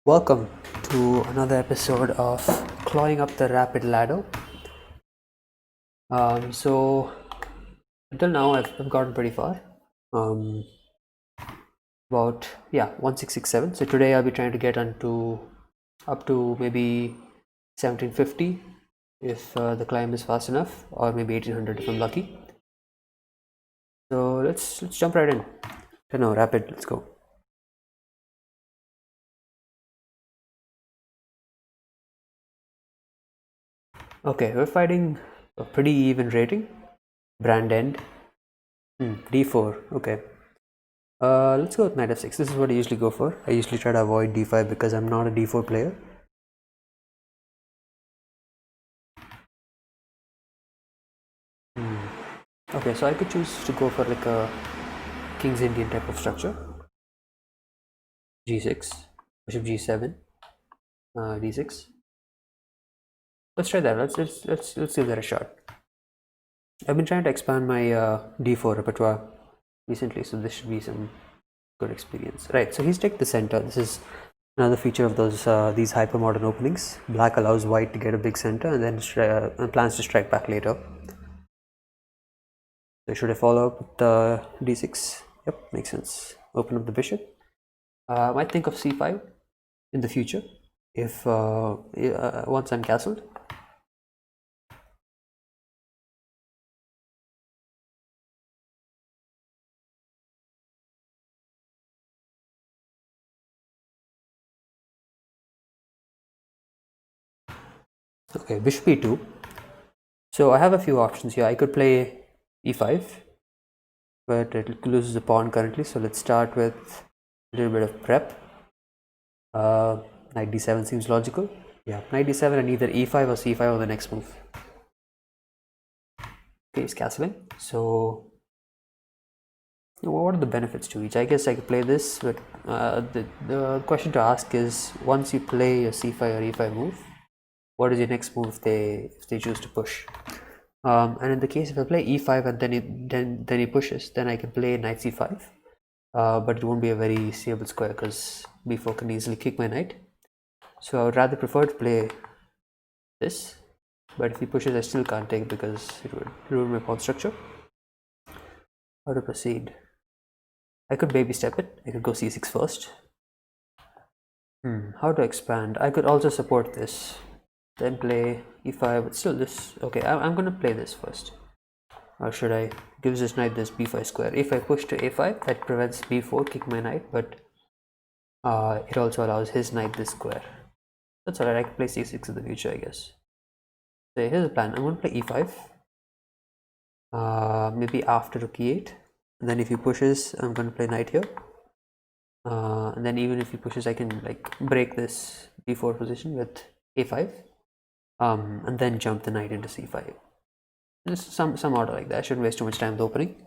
Welcome to another episode of Clawing Up the Rapid Ladder. So until now, I've gotten pretty far. Um, about 1667. So today I'll be trying to get up to maybe 1750 if the climb is fast enough, or maybe 1800 if I'm lucky. So let's jump right in. No, rapid. Let's go. Okay, we're fighting a pretty even rating. Brand end. D4. Okay. Let's go with knight f6. This is what I usually go for. I usually try to avoid d5 because I'm not a d4 player. Okay, so I could choose to go for like a King's Indian type of structure. G6, bishop g7, d6. Let's try that. Let's give that a shot. I've been trying to expand my d4 repertoire recently, so this should be some good experience. Right. So he's taken the center. This is another feature of these hypermodern openings. Black allows white to get a big center and then plans to strike back later. So should I follow up with d6? Yep, makes sense. Open up the bishop. I might think of c5 in the future if once I'm castled. Okay, bishop e2. So I have a few options here. I could play e5, but it loses the pawn currently. So let's start with a little bit of prep. Knight d7 seems logical. Yeah, knight d7 and either e5 or c5 on the next move. Okay, he's castling. So what are the benefits to each? I guess I could play this, but the question to ask is, once you play a c5 or e5 move, what is your next move if they choose to push? And in the case if I play e5 and then he pushes, then I can play knight c5, but it won't be a very stable square because b4 can easily kick my knight. So I would rather prefer to play this, but if he pushes I still can't take because it would ruin my pawn structure. How to proceed? I could baby step it. I could go c6 first. How to expand? I could also support this, then play e5, but still this. Okay, I'm gonna play this first. Or should I? Gives this knight this b5 square. If I push to a5, that prevents b4 kick my knight, but it also allows his knight this square. That's alright. I can play c6 in the future, I guess. So here's the plan. I'm gonna play e5. Maybe after rook e8, and then if he pushes, I'm gonna play knight here. And then even if he pushes, I can like break this b4 position with a5, and then jump the knight into c5. Just some order like that. I shouldn't waste too much time with opening.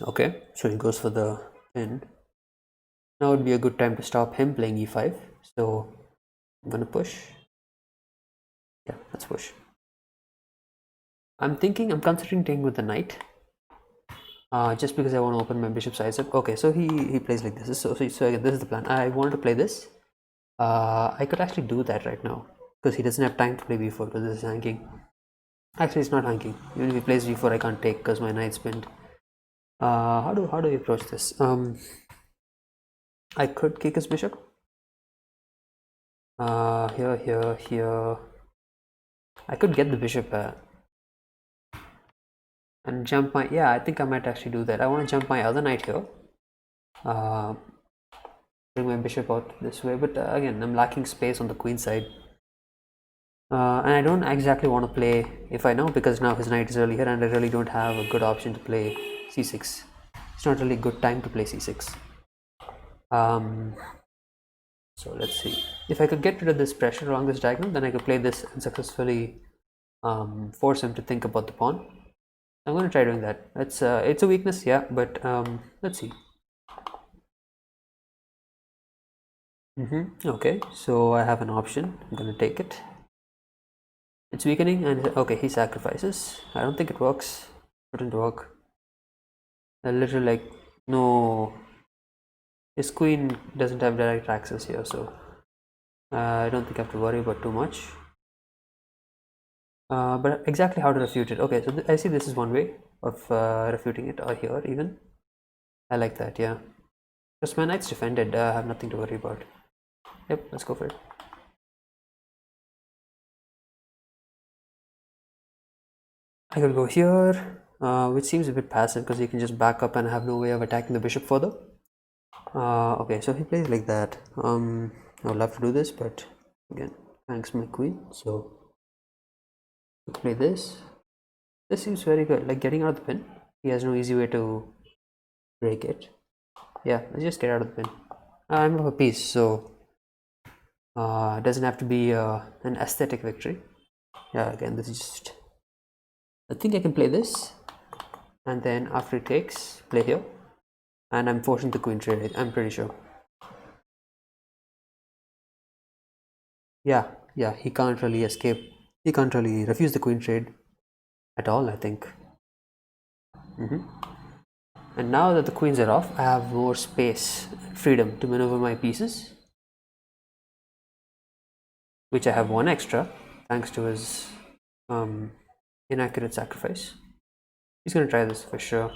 Okay, so he goes for the pin. Now would be a good time to stop him playing e5. So I'm gonna push. Yeah, let's push. I'm considering taking with the knight. Just because I want to open my bishop size up. Okay, so he plays like this. So again, this is the plan. I wanted to play this. I could actually do that right now because he doesn't have time to play b4 because this is hanking. Actually, it's not hanking. Even if he plays b4, I can't take because my knight's pinned. How do we approach this? I could kick his bishop. Here. I could get the bishop and jump my. Yeah, I think I might actually do that. I want to jump my other knight here. Bring my bishop out this way, but again, I'm lacking space on the queen side. And I don't exactly want to play if I know, because now his knight is really here and I really don't have a good option to play c6. It's not really a good time to play c6. So let's see. If I could get rid of this pressure along this diagonal, then I could play this and successfully force him to think about the pawn. I'm going to try doing that. It's a weakness, yeah, but let's see. Okay, so I have an option. I'm going to take it. It's weakening, and okay, he sacrifices. I don't think it works. Wouldn't work. Literally, like, no. His queen doesn't have direct access here, so I don't think I have to worry about too much. But exactly how to refute it. Okay, so I see this is one way of refuting it, or here even. I like that, yeah. Because my knight's defended, I have nothing to worry about. Yep, let's go for it. I could go here, which seems a bit passive because you can just back up and have no way of attacking the bishop further. Okay, so he plays like that. I would love to do this, but again, thanks my queen. So play this. This seems very good. Like getting out of the pin. He has no easy way to break it. Yeah, let's just get out of the pin. I'm of a piece, so it doesn't have to be an aesthetic victory. Yeah, again, this is just. I think I can play this, and then after it takes, play here, and I'm forcing the queen trade. I'm pretty sure. Yeah, yeah, he can't really escape. He can't really refuse the queen trade at all, I think. And now that the queens are off, I have more space, freedom to maneuver my pieces, which I have one extra thanks to his inaccurate sacrifice. He's gonna try this for sure.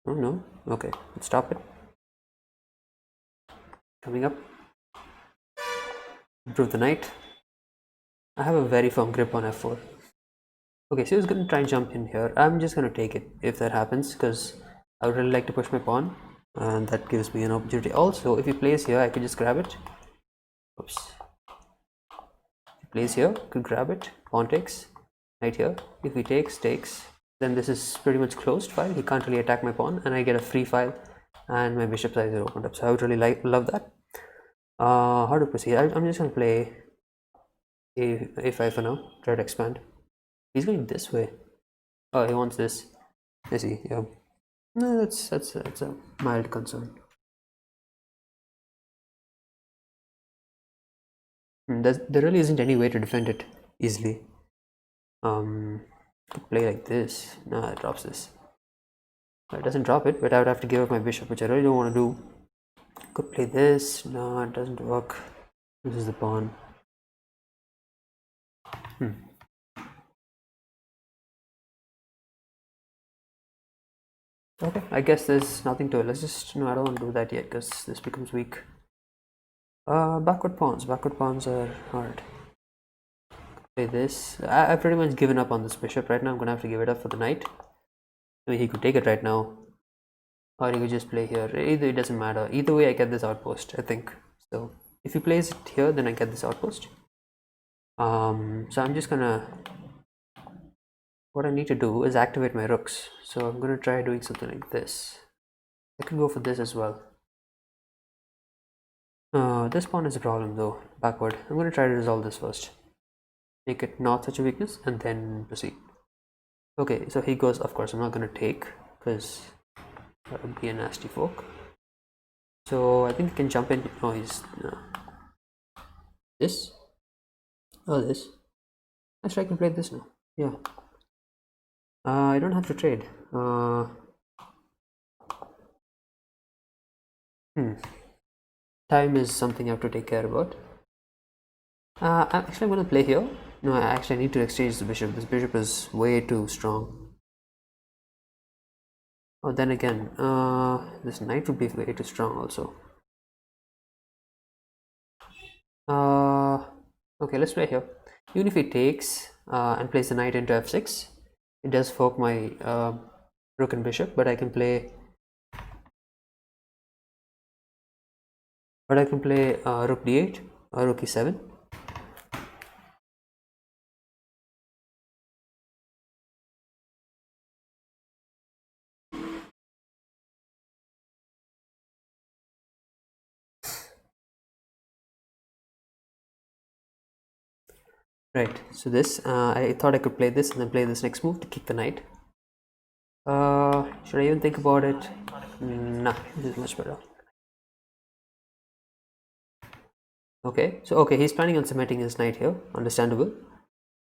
Oh no, okay, let's stop it. Coming up, improve the knight. I have a very firm grip on f4. Okay, so he's gonna try and jump in here. I'm just gonna take it if that happens because I would really like to push my pawn, and that gives me an opportunity. Also, if he plays here, I could just grab it. Oops. If he plays here, could grab it. Pawn takes. Knight here. If he takes, then this is pretty much closed file. He can't really attack my pawn, and I get a free file, and my bishop's eyes are opened up. So I would really love that. How to proceed? I'm just gonna play a5 for now. Try to expand. He's going this way. Oh, he wants this. I see. Yeah. No, that's a mild concern. There really isn't any way to defend it easily. Could play like this. No, it drops this. It doesn't drop it, but I would have to give up my bishop, which I really don't want to do. Could play this. No, it doesn't work. This is the pawn. Okay, I guess there's nothing to it. Let's just, no, I don't want to do that yet because this becomes weak. Backward pawns. Backward pawns are hard. Play this. I've pretty much given up on this bishop right now. I'm gonna have to give it up for the knight. I mean, he could take it right now, or he could just play here. Either, it doesn't matter. Either way, I get this outpost, I think. So if he plays it here, then I get this outpost. So I'm just gonna, what I need to do is activate my rooks. So I'm gonna try doing something like this. I can go for this as well. This pawn is a problem though, backward. I'm gonna try to resolve this first. Make it not such a weakness and then proceed. Okay, so he goes, of course I'm not gonna take because that would be a nasty fork. So I think I can jump in. Oh, he's this. Oh, this. Actually, I can play this now. Yeah. I don't have to trade. Time is something I have to take care about. Actually, I'm going to play here. No, I need to exchange the bishop. This bishop is way too strong. Oh, then again, this knight would be way too strong also. Okay, let's play here. Even if he takes and plays the knight into f6, it does fork my rook and bishop, but I can play rook d8 or rook e7. Right, so this, I thought I could play this and then play this next move to kick the knight. Should I even think about it? Nah, this is much better. Okay, so okay, he's planning on cementing his knight here. Understandable,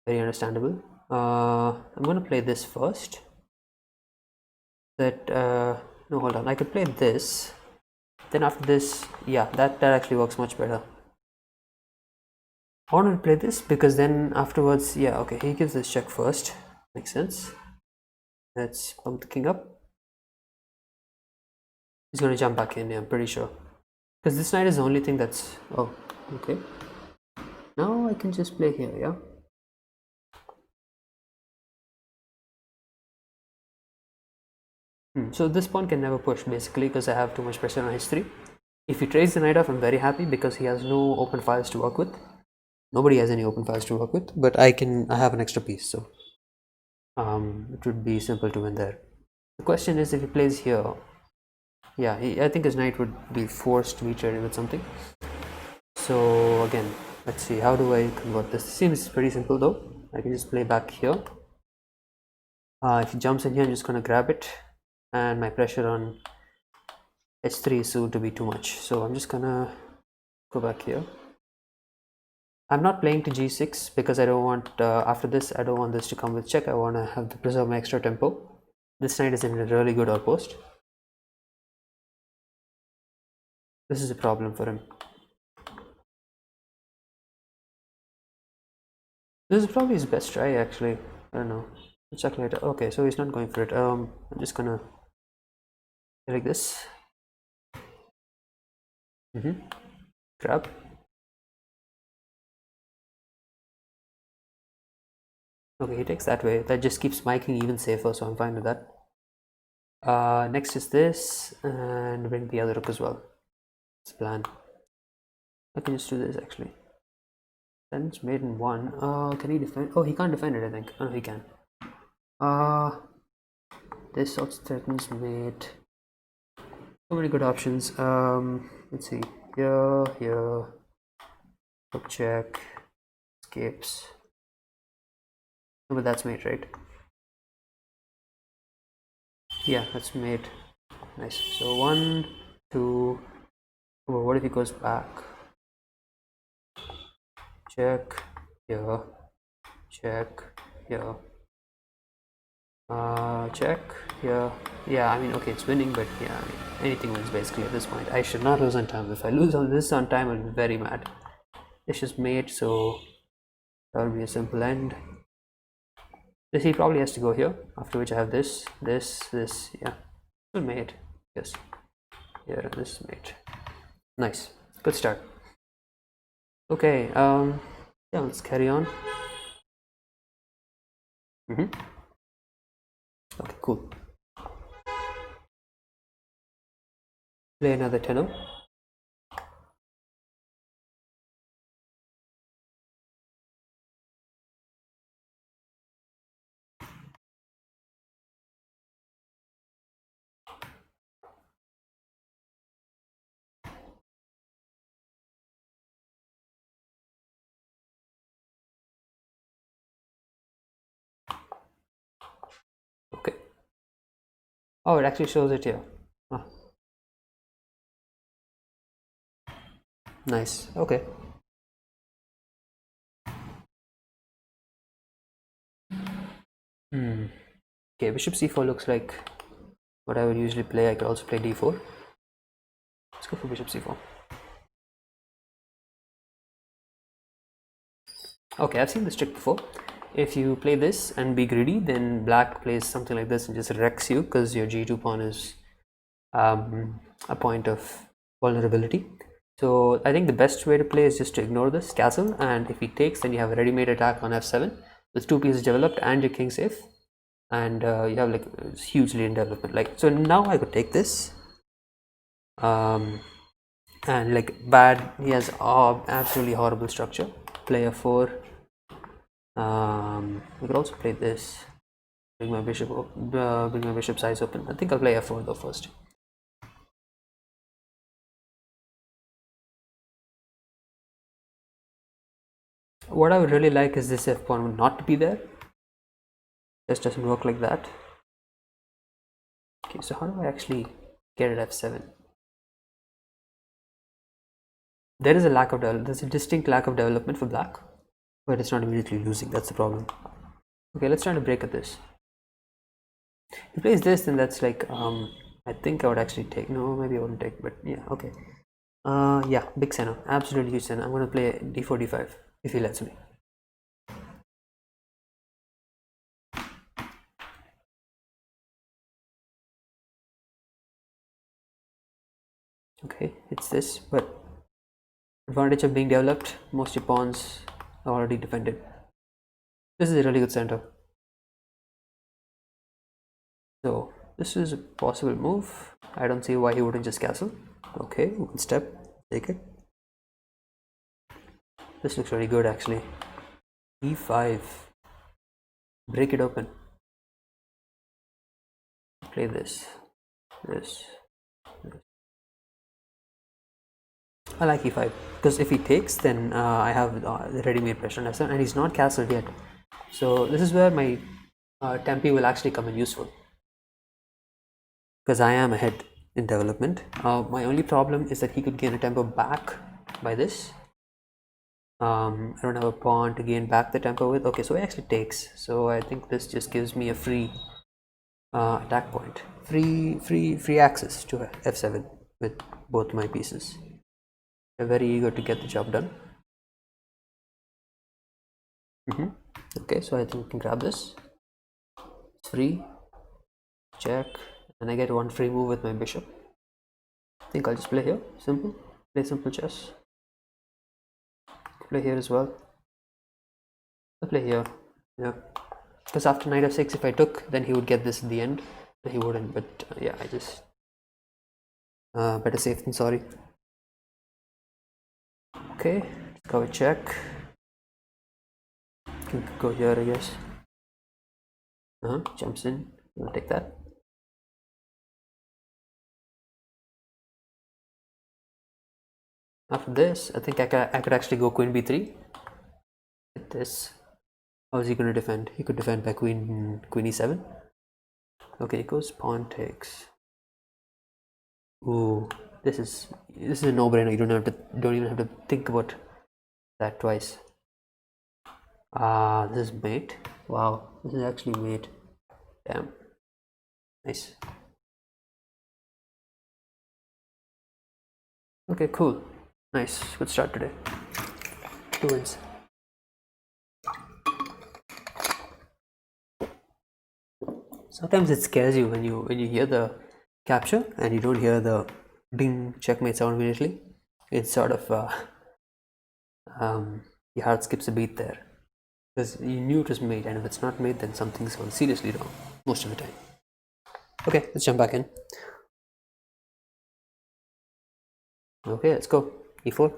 very understandable. I'm gonna play this first. that no, hold on, I could play this, then after this, yeah, that actually works much better. I want to play this because then afterwards, yeah, okay, he gives this check first, makes sense. Let's pump the king up. He's going to jump back in, yeah, I'm pretty sure, because this knight is the only thing that's, oh, okay, now I can just play here, yeah. So this pawn can never push basically because I have too much pressure on h3. If he trades the knight off, I'm very happy because he has no open files to work with. Nobody has any open files to work with, but I have an extra piece, so it would be simple to win there. The question is if he plays here, yeah, I think his knight would be forced to be traded with something. So again, let's see, how do I convert this? This seems pretty simple though. I can just play back here. If he jumps in here, I'm just going to grab it, and my pressure on h3 is soon to be too much, so I'm just gonna go back here. I'm not playing to g6 because I don't want after this I don't want this to come with check. I want to have to preserve my extra tempo. This knight is in a really good outpost. This is a problem for him. This is probably his best try actually. I don't know, we'll check later. Okay, so he's not going for it. I'm just gonna like this. Grab. Okay, he takes that way. That just keeps my king even safer, so I'm fine with that. Next is this, and bring the other rook as well. It's plan. I can just do this actually. Then it's made in one. Can he defend? Oh, he can't defend it, I think. Oh, he can. This sort threatens mate. So many good options. Let's see. Here, hook check, escapes. Oh, but that's mate, right? Yeah, that's mate. Nice. So 1, 2. Oh, what if he goes back? Check here, check here, check here. Yeah, I mean, okay, it's winning, but yeah, I mean, anything wins basically at this point. I should not lose on time. If I lose on this on time, I'll be very mad. It's just mate, so that will be a simple end. This he probably has to go here, after which I have this, yeah. Still mate, yes. Here, this mate. Nice, good start. Okay, yeah, let's carry on. Okay, cool. Play another tenor. Okay. Oh, it actually shows it here. Ah. Nice. Okay. Okay, bishop c4 looks like what I would usually play. I could also play d4. Let's go for bishop c4. Okay, I've seen this trick before. If you play this and be greedy, then black plays something like this and just wrecks you because your g2 pawn is a point of vulnerability. So I think the best way to play is just to ignore this castle, and if he takes, then you have a ready-made attack on f7 with 2 pieces developed and your king safe, and you have like hugely in development. Like, so now I could take this, and like bad, he has absolutely horrible structure. Play f4. We could also play this. Bring my bishop size open. I think I'll play f4 though first. What I would really like is this f pawn not to be there. This doesn't work like that. Okay, so how do I actually get at f7? There is a lack of there's a distinct lack of development for black, but it's not immediately losing. That's the problem. Okay, let's try to break at this. he plays this, then that's like I think I would actually take. No, maybe I wouldn't take, but yeah, okay. Yeah, big center, absolutely huge center. I'm gonna play d4 d5 if he lets me. Okay, it's this, but advantage of being developed, most of your pawns are already defended. This is a really good center. So this is a possible move. I don't see why he wouldn't just castle. Okay, one step, take it. This looks really good actually. e5, break it open. Play this. I like e5 because if he takes, then I have the ready-made pressure on f7, and he's not castled yet. So this is where my tempi will actually come in useful, because I am ahead in development. My only problem is that he could gain a tempo back by this. I don't have a pawn to gain back the tempo with. Okay, so he actually takes. So I think this just gives me a free attack point, free access to f7 with both my pieces. I'm very eager to get the job done. Okay, so I think we can grab this. It's free. Check, and I get one free move with my bishop. I think I'll just play here. Simple. Play simple chess. Play here as well. I'll play here. Yeah. Because after knight f6, if I took, then he would get this at the end. He wouldn't, but yeah, I just better safe than sorry. Okay, go check. Can go here, I guess. Jumps in. I'll take that. After this, I think I could actually go queen b3. Like this. How is he going to defend? He could defend by queen e7. Okay, it goes pawn takes. Ooh, this is a no-brainer. You don't even have to think about that twice. This is mate. Wow, this is actually mate. Damn. Nice. Okay, cool. Nice. Good start today. 2 wins. Sometimes it scares you when you hear the capture and you don't hear the ding checkmate sound immediately. It's sort of your heart skips a beat there, because you knew it was mate, and if it's not mate, then something's gone seriously wrong most of the time. Okay, let's jump back in. Okay, let's go. e4.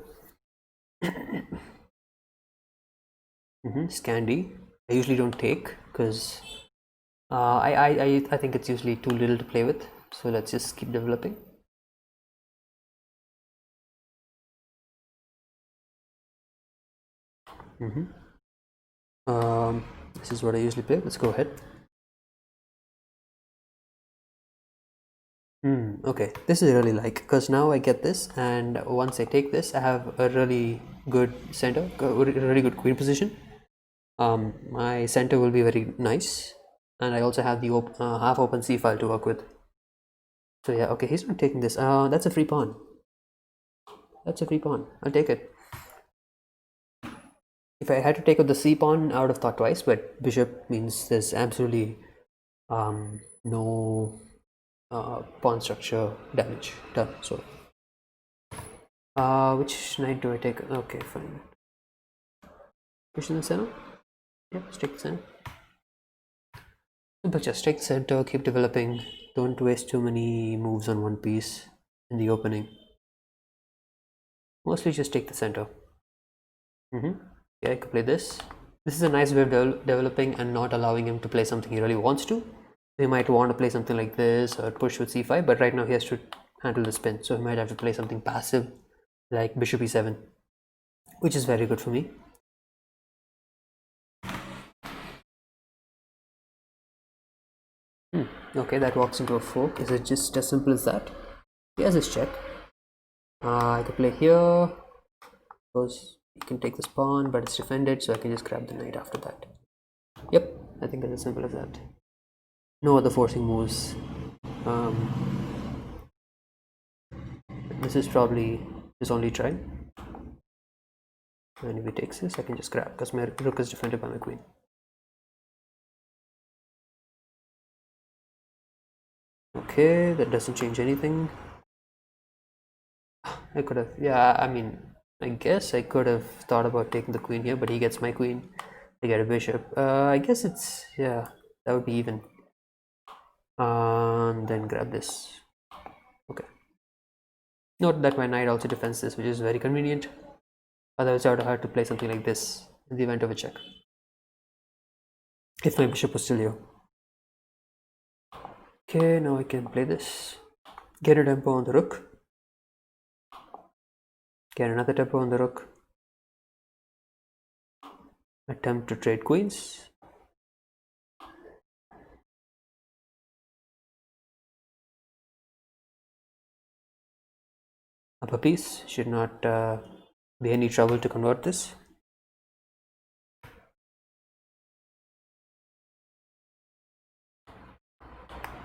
Scan D. I usually don't take because I think it's usually too little to play with. So let's just keep developing. This is what I usually play. Let's go ahead. Okay, this is really like, because now I get this, and once I take this, I have a really good center, a really good queen position. My center will be very nice, and I also have the half open c file to work with. So yeah, okay, he's not taking this. That's a free pawn. That's a free pawn. I'll take it. If I had to take out the c pawn, I would have thought twice, but bishop means there's absolutely no pawn structure damage done. So which knight do I take? Okay, fine. Push in the center. Yep, let's take the center. But just take the center, keep developing. Don't waste too many moves on one piece in the opening. Mostly just take the center. Yeah, I could play this. This is a nice way of developing and not allowing him to play something he really wants to. He might want to play something like this or push with c5, but right now he has to handle the spin, so he might have to play something passive like bishop e7, which is very good for me. Okay, that walks into a fork. Is it just as simple as that? He has his check. I could play here because you can take this pawn, but it's defended, so I can just grab the knight after that. Yep, I think it's as simple as that. No other forcing moves. This is probably his only try. And if he takes this, I can just grab because my rook is defended by my queen. Okay, that doesn't change anything. I could have, yeah, I mean, I guess I could have thought about taking the queen here, but he gets my queen. I get a bishop. I guess it's, yeah, that would be even. Then grab this. Okay. Note that my knight also defends this, which is very convenient. Otherwise, I would have had to play something like this in the event of a check. If my bishop was still here. Okay, now I can play this. Get a tempo on the rook. Get another tempo on the rook. Attempt to trade queens. Up a piece. Should not be any trouble to convert this.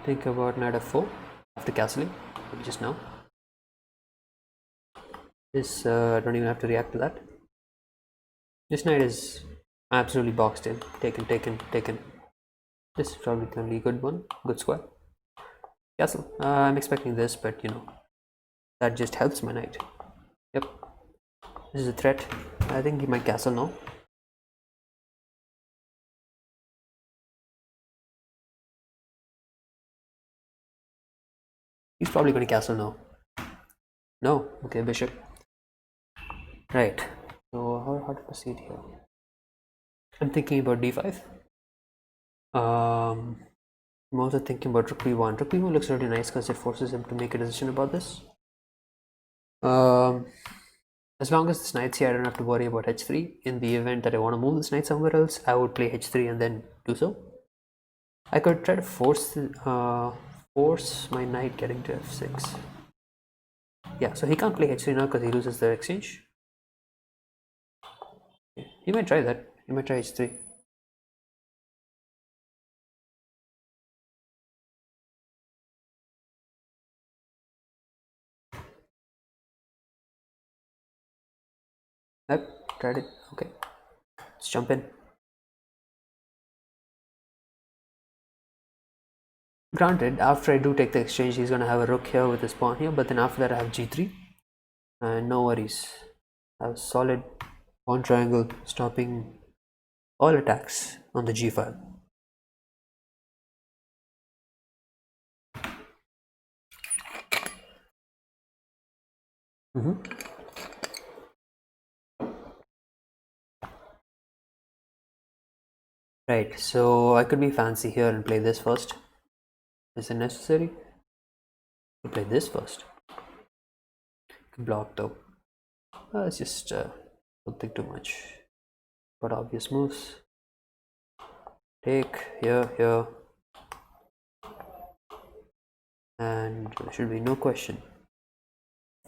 Think about knight f4 after castling just now. This I don't even have to react to that. This knight is absolutely boxed in. Taken, taken, taken. This is probably the only good one. Good square. Castle. I'm expecting this, but you know, that just helps my knight. Yep. This is a threat. I think he might castle now. He's probably going to castle now. No. Okay, bishop. Right. So how to proceed here? I'm thinking about d5. I'm also thinking about rook b1. Rook b1 looks really nice because it forces him to make a decision about this. As long as this knight's here, I don't have to worry about h3. In the event that I want to move this knight somewhere else, I would play h3 and then do so. I could try to force my knight getting to f6. Yeah, so he can't play h3 now because he loses the exchange. He might try that. He might try h3. Yep, tried it. Okay, let's jump in. Granted, after I do take the exchange, he's going to have a rook here with his pawn here, but then after that I have g3. And no worries. I have a solid pawn triangle stopping all attacks on the g file. Right, so I could be fancy here and play this first. Is it necessary? To play this first. Block though. It's just don't think too much. But obvious moves. Take here, here, and there should be no question.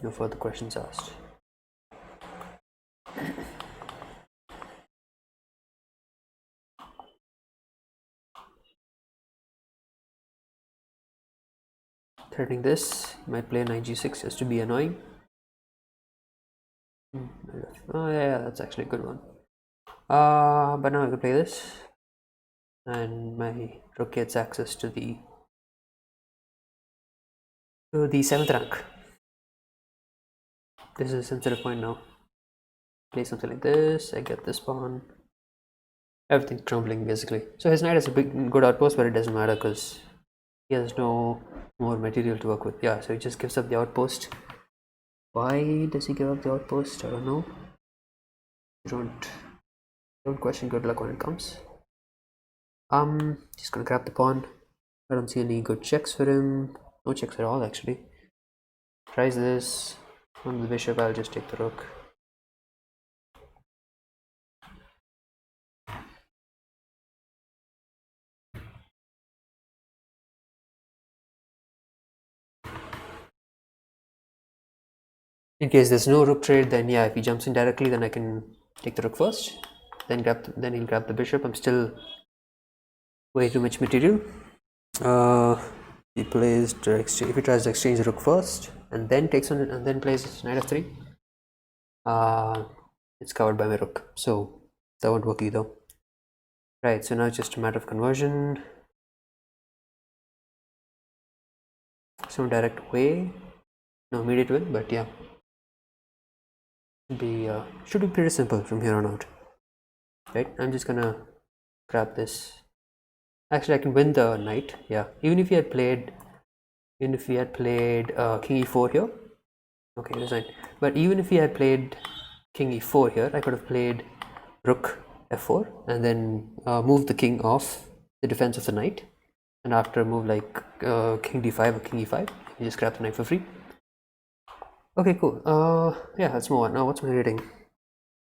No further questions asked. Threatening this, you might play knight g6 just to be annoying. Oh yeah, that's actually a good one. But now I can play this, and my rook gets access to the 7th rank. This is a sensitive point now. Play something like this, I get this pawn. Everything crumbling basically. So his knight has a good outpost, but it doesn't matter because he has no more material to work with. Yeah, so he just gives up the outpost. Why does he give up the outpost? I don't know. Don't question good luck when it comes. Just gonna grab the pawn. I don't see any good checks for him. No checks at all actually. Tries this. On the bishop, I'll just take the rook. In case there's no rook trade, then yeah, if he jumps in directly, then I can take the rook first. Then he'll grab the bishop. I'm still way too much material. He plays if he tries to exchange rook first and then takes on it and then plays knight f3, it's covered by my rook, so that won't work either. Right, so now it's just a matter of conversion. Some direct way, no immediate win, but yeah, should be pretty simple from here on out. Right, I'm just gonna grab this. Actually, I can win the knight. Yeah, even if he had played king e4 here. Okay, it is fine. But even if he had played king e4 here, I could have played rook f4 and then moved the king off the defense of the knight. And after a move like king d5 or king e5, you just grab the knight for free. Okay, cool. Yeah, let's move on. Now, what's my rating?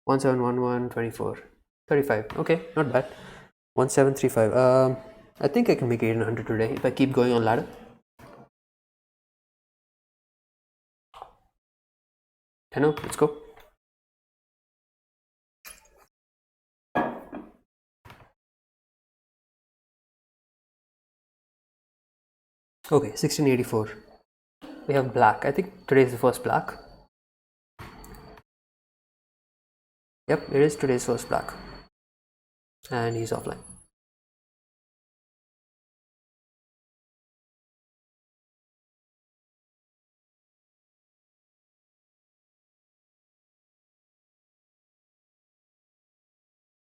1711 24 35. Okay, not bad. 1735. I think I can make 1800 today if I keep going on ladder. I know, let's go. Okay, 1684. We have black. I think today is the first black. Yep, it is today's first black. And he's offline.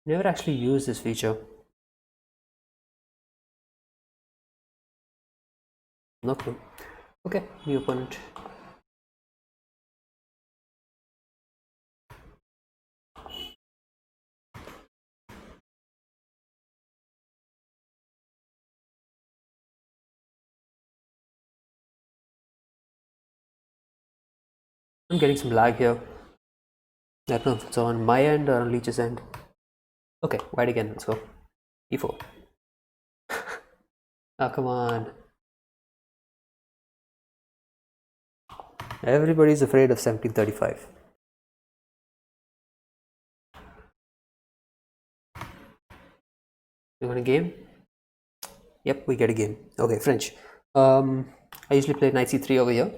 Never actually used this feature. No clue. Okay, new opponent. I'm getting some lag here. I don't know if it's on my end or on Leech's end. Okay, white again, let's go. E4. Oh, come on. Everybody's afraid of 1735. You want a game? Yep, we get a game. Okay, French. I usually play knight c3 over here.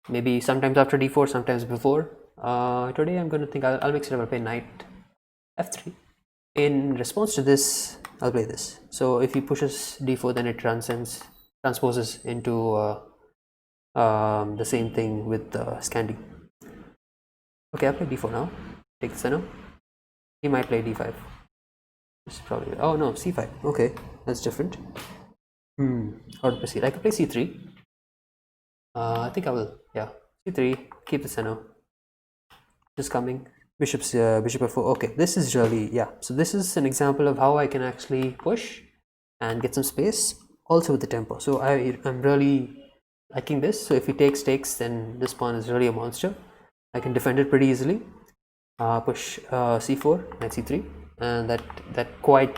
Maybe sometimes after d4, sometimes before. Today I'm gonna think I'll mix it up. I'll play knight f3. In response to this, I'll play this. So if he pushes d4, then it transposes into the same thing with Scandi. Okay, I'll play d4 now. Take the center. He might play d5. This is probably, oh no, c5. Okay, that's different. How to proceed? I could play c3. I think I will. Yeah, c3. Keep the center. Just coming. Bishop f4. Okay, this is really, yeah. So this is an example of how I can actually push and get some space, also with the tempo. So I'm really liking this. So if he takes, then this pawn is really a monster. I can defend it pretty easily. Push c4, knight c3, and that quite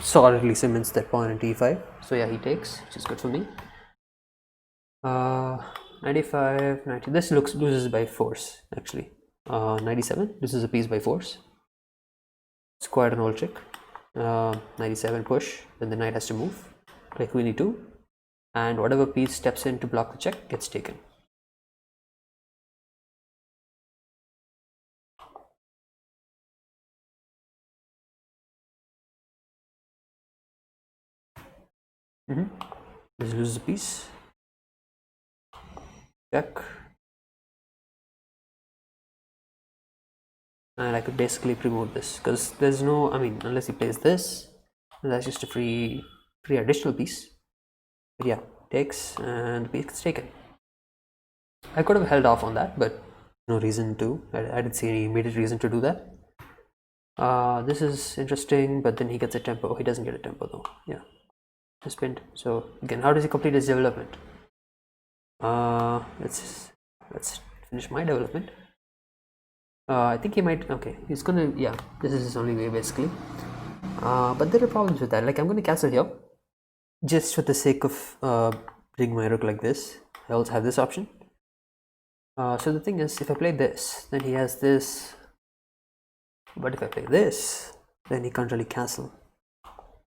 solidly cements that pawn into e5. So yeah, he takes, which is good for me. 95, 90. This loses by force actually. 97. This is a piece by force. It's quite an old trick. 97 push. Then the knight has to move. Play queen e2, and whatever piece steps in to block the check gets taken. This loses a piece. Check. And I could basically promote this because there's no, I mean, unless he plays this, that's just a free additional piece. But yeah, takes and the piece gets taken. I could have held off on that, but no reason to. I didn't see any immediate reason to do that. This is interesting, but then he gets a tempo. Oh, he doesn't get a tempo though. Yeah, just pinned. So again, how does he complete his development? Let's finish my development. I think he might. Okay, he's gonna. Yeah, this is his only way basically. But there are problems with that. Like I'm gonna castle here, just for the sake of playing my rook like this. I also have this option. So the thing is, if I play this, then he has this. But if I play this, then he can't really castle.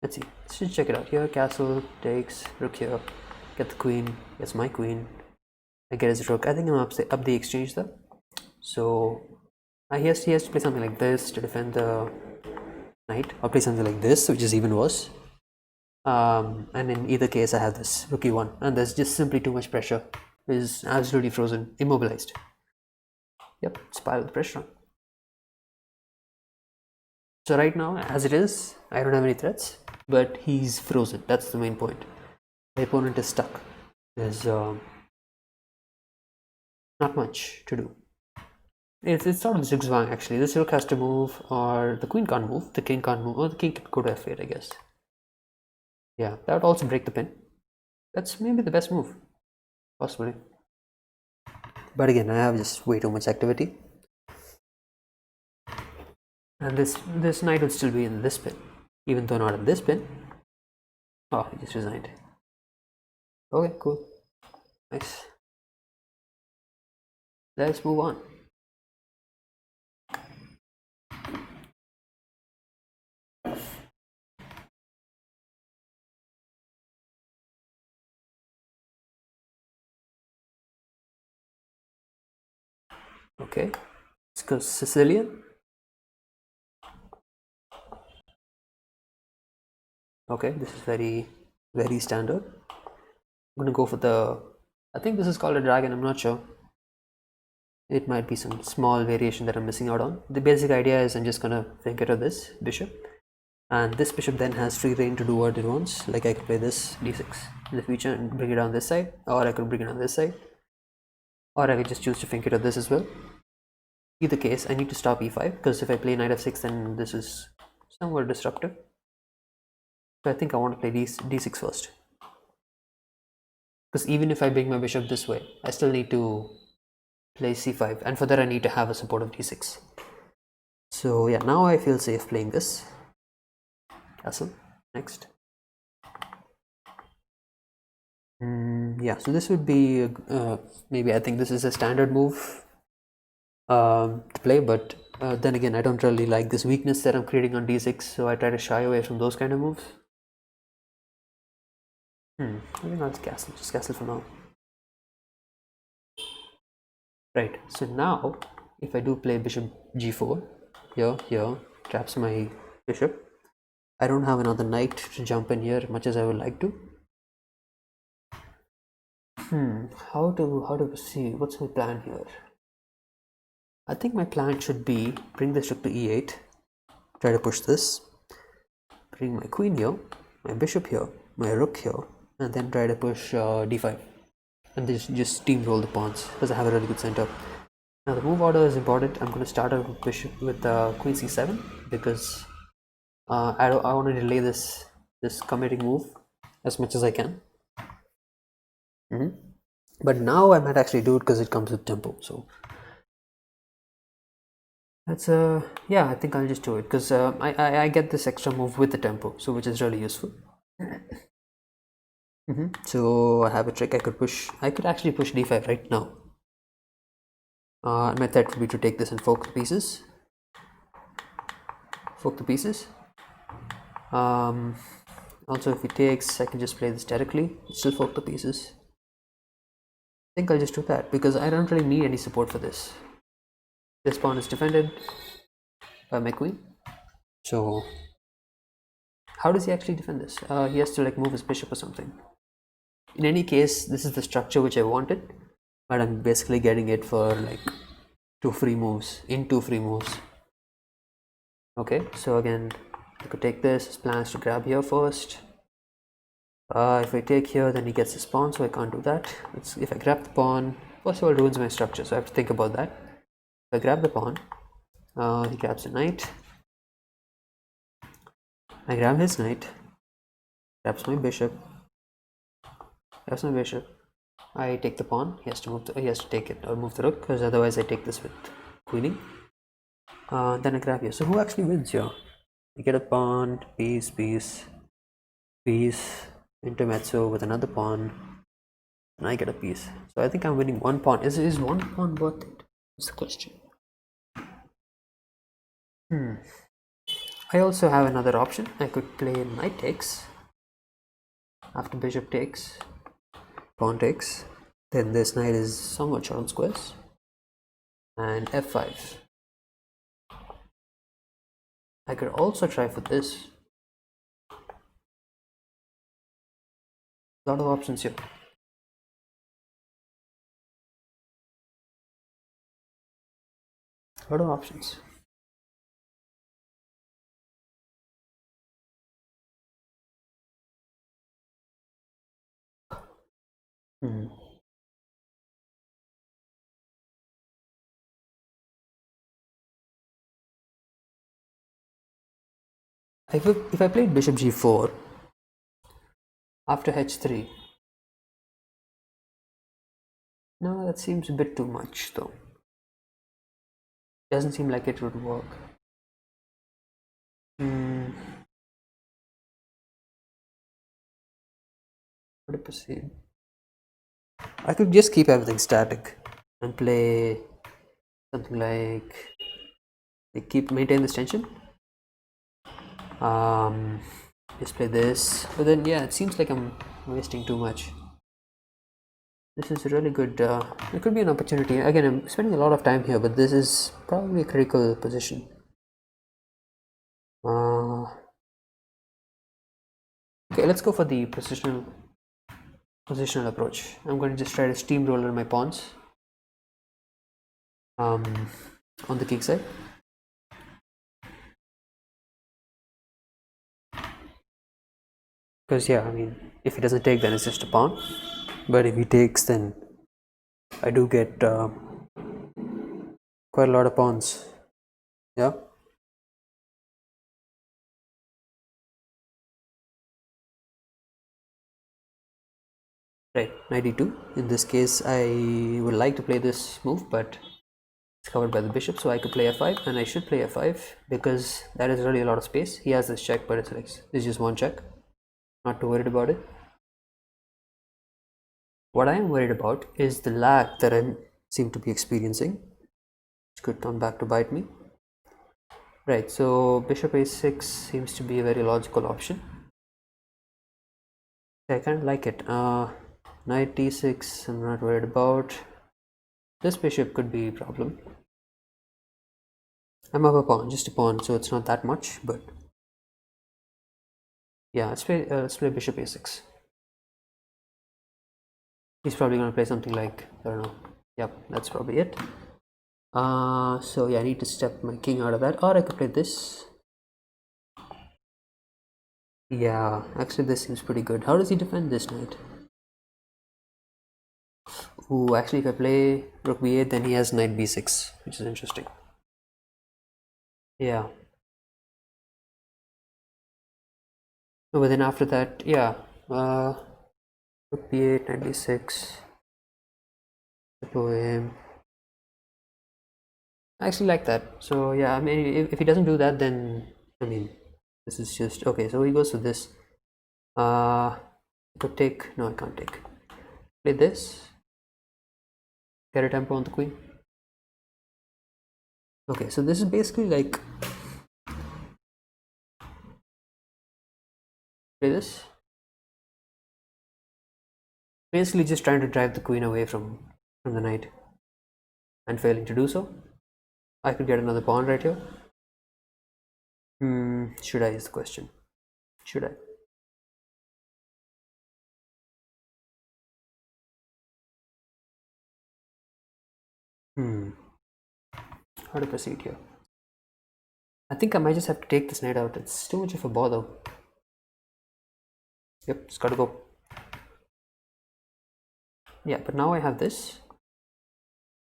Let's see. Let's just check it out. Here, castle takes rook here. Get the queen. Gets my queen. I get his rook. I think I'm up the exchange though. So he has to play something like this to defend the knight, or play something like this, which is even worse. And in either case, I have this rook e1, and there's just simply too much pressure. It is absolutely frozen, immobilized. Yep, spiral the pressure on. So right now, as it is, I don't have any threats, but he's frozen. That's the main point. The opponent is stuck. There's not much to do. It's sort of zigzag actually. This rook has to move, or the queen can't move, the king can't move, or the king can go to f8, I guess. Yeah, that would also break the pin. That's maybe the best move, possibly. But again, I have just way too much activity. And this knight would still be in this pin, even though not in this pin. Oh, he just resigned. Okay, cool. Nice. Let's move on. Okay, let's go Sicilian. Okay, this is very standard. I'm gonna go for the, I think this is called a dragon, I'm not sure. It might be some small variation that I'm missing out on. The basic idea is I'm just gonna think it of this bishop, and this bishop then has free reign to do what it wants. Like I could play this d6 in the future and bring it on this side, or I could bring it on this side, or I could just choose to think it of this as well. Either case, I need to stop e5, because if I play knight f6, then this is somewhat disruptive. So I think I want to play d6 first, because even if I bring my bishop this way, I still need to play c5, and for that I need to have a support of d6. So yeah, now I feel safe playing this castle. Next. Yeah, so this would be maybe, I think this is a standard move to play, but then again, I don't really like this weakness that I'm creating on d6, so I try to shy away from those kind of moves. Maybe not castle, just castle for now. Right, so now if I do play bishop g4, here, traps my bishop. I don't have another knight to jump in here, much as I would like to. How to proceed? What's my plan here? I think my plan should be bring this rook to e8, try to push this, bring my queen here, my bishop here, my rook here, and then try to push d5, and just steamroll the pawns, because I have a really good center. Now the move order is important. I'm going to start out with bishop with queen c7, because I want to delay this committing move as much as I can. But now I might actually do it because it comes with tempo. So that's yeah, I think I'll just do it, because I get this extra move with the tempo, so which is really useful. So I have a trick. I could actually push d5 right now. My threat would be to take this and fork the pieces. Also, if he takes, I can just play this directly, still fork the pieces. I think I'll just do that, because I don't really need any support for this. This pawn is defended by my queen. So how does he actually defend this? He has to like move his bishop or something. In any case, this is the structure which I wanted, but I'm basically getting it for like two free moves. Okay, so again, I could take this. His plan is to grab here first. If I take here, then he gets his pawn, so I can't do that. If I grab the pawn, first of all, it ruins my structure, so I have to think about that. If I grab the pawn, he grabs the knight. I grab his knight, grabs my bishop, I take the pawn. He has to take it or move the rook, because otherwise I take this with queening. Then I grab here. So who actually wins here? I get a pawn, piece, intermezzo with another pawn, and I get a piece. So I think I'm winning one pawn. Is one pawn worth it? That's the question. I also have another option. I could play knight takes. After bishop takes, pawn takes, then this knight is somewhat short on squares, and f5. I could also try for this. A lot of options here. A lot of options. Hmm. If I played bishop g4 after h3, no, that seems a bit too much though. Doesn't seem like it would work. Hmm. How to proceed? I could just keep everything static and play something like maintain this tension. Um, just play this, but then yeah, it seems like I'm wasting too much. This is really good. It could be an opportunity. Again, I'm spending a lot of time here, but this is probably a critical position. Okay, let's go for the positional approach. I'm going to just try to steamroller my pawns on the king side. Because yeah, I mean, if he doesn't take, then it's just a pawn. But if he takes, then I do get quite a lot of pawns. Yeah. Right, knight e2. In this case, I would like to play this move, but it's covered by the bishop, so I could play f5, and I should play f5 because that is really a lot of space. He has this check, but it's like it's just one check. Not too worried about it. What I am worried about is the lag that I seem to be experiencing, which could come back to bite me. Right, so bishop a6 seems to be a very logical option. I kind of like it. Knight d6, I'm not worried about. This bishop could be a problem. I'm up a pawn, just a pawn, so it's not that much, but yeah, let's play bishop a6. He's probably going to play something like, I don't know. Yep, that's probably it. So yeah, I need to step my king out of that, or I could play this. Yeah, actually this seems pretty good. How does he defend this knight? Ooh, actually if I play rook b8, then he has knight b6, which is interesting. Yeah. But then after that, yeah, rook b8, knight b6, him. I actually like that. So yeah, I mean, if he doesn't do that, then I mean, this is just okay. So he goes to this. I could take. No, I can't take. Play this. Get a tempo on the queen. Okay, so this is basically like play this. Basically, just trying to drive the queen away from the knight, and failing to do so. I could get another pawn right here. Should I is the question. Should I? How to proceed here? I think I might just have to take this knight out. It's too much of a bother. Yep, it's gotta go. Yeah, but now I have this,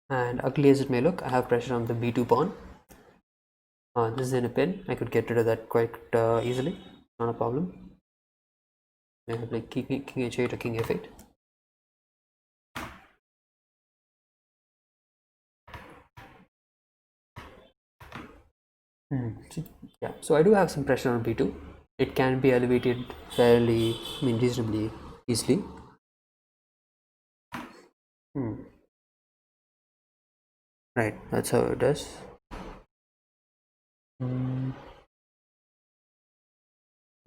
and ugly as it may look, I have pressure on the b2 pawn. This is in a pin. I could get rid of that quite easily. Not a problem. I have like king h8 or king f8. Yeah, so I do have some pressure on b2. It can be elevated fairly, I mean, reasonably easily. Right, that's how it does.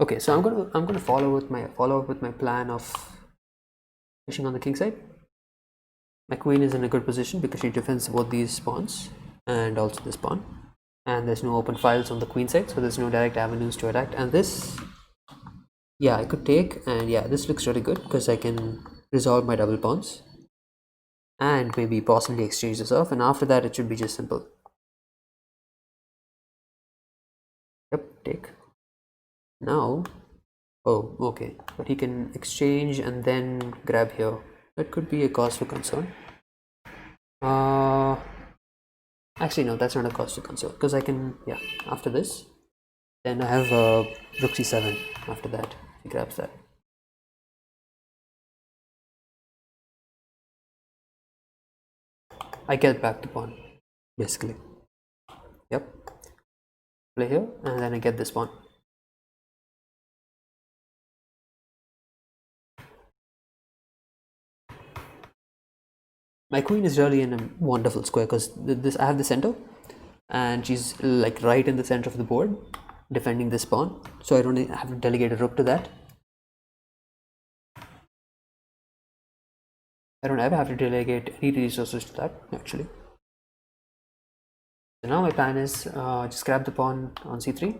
Okay, so I'm gonna follow up with my plan of pushing on the king side. My queen is in a good position because she defends both these pawns and also this pawn, and there's no open files on the queen side, so there's no direct avenues to attack. And this, yeah, I could take, and yeah, this looks really good because I can resolve my double pawns and maybe possibly exchange this off, and after that it should be just simple. Yep, take. Now, oh, okay, but he can exchange and then grab here. That could be a cause for concern. Actually, no, that's not a cause for concern because I can, yeah, after this, then I have rook c7 after that. He grabs that. I get back the pawn, basically. Yep. Play here, and then I get this pawn. My queen is really in a wonderful square because this I have the center, and she's like right in the center of the board, defending this pawn. So I don't have to delegate a rook to that. I don't ever have to delegate any resources to that, actually. So now my plan is just grab the pawn on c3,